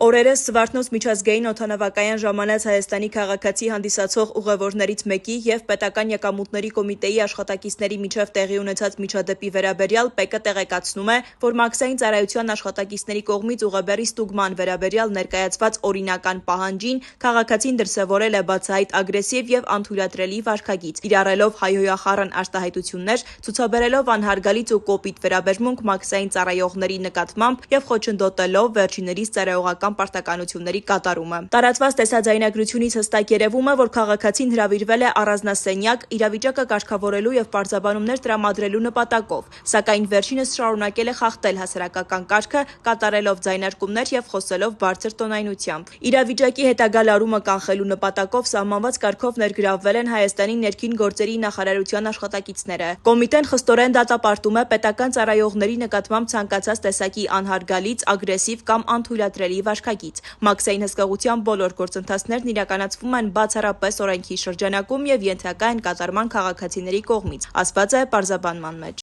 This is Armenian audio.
Օրերս Զվարթնոց միջազգային օդանավակայան ժամանած Հայաստանի քաղաքացի հանդիսացող ուղևորներից մեկի և պետական եկամուտների կոմիտեի աշխատակիցների միջև տեղի ունեցած միջադեպի վերաբերյալ ՊԵԿ-ը տեղեկացնում է, որ մաքսային ծառայության աշխատակիցների կողմից ուղեբեռի ստուգման վերաբերյալ ներկայացված օրինական պահանջին քաղաքացին դրսևորել է բացահայտ ագրեսիվ և անթույլատրելի վարքագիծ, կիրառելով հայհոյախառն արտահայտություններ, ցուցաբերելով անհարգալից ու կոպիտ վերաբերմունք մաքսային ծառայողների նկատմամբ և խոչընդոտելով վերջիններիս ծառայողական պարտականությունների կատարումը։ Տարածված տեսաձայնագրությունից հստակ երևում է, որ քաղաքացին հրավիրվել է առանձնասենյակ իրավիճակը կարգավորելու և պարզաբանումներ տրամադրելու նպատակով, սակայն վերջինս շարունակել է խախտել հասարակական կարգը, կատարելով ձայնարկումներ և խոսելով բարձր տոնայնությամբ։ Իրավիճակի հետագա լարումը կանխելու նպատակով սահմանված կարգով ներգրավվել են Հայաստանի ներքին գործերի նախարարության աշխատակիցները։ Կոմիտեն խստորեն դատապարտում է պետական ծառայողների նկատմամբ ցանկացած տեսակի անհարգալից, ագրեսիվ կամ անթույլատրելի վարքագիծ։ Մաքսային հսկողության բոլոր գործընթացներն իրականացվում են բացառապես օրենքի շրջանակում և ենթակա են կատարման քաղաքացիների կողմից, ասված է պարզաբանման մեջ։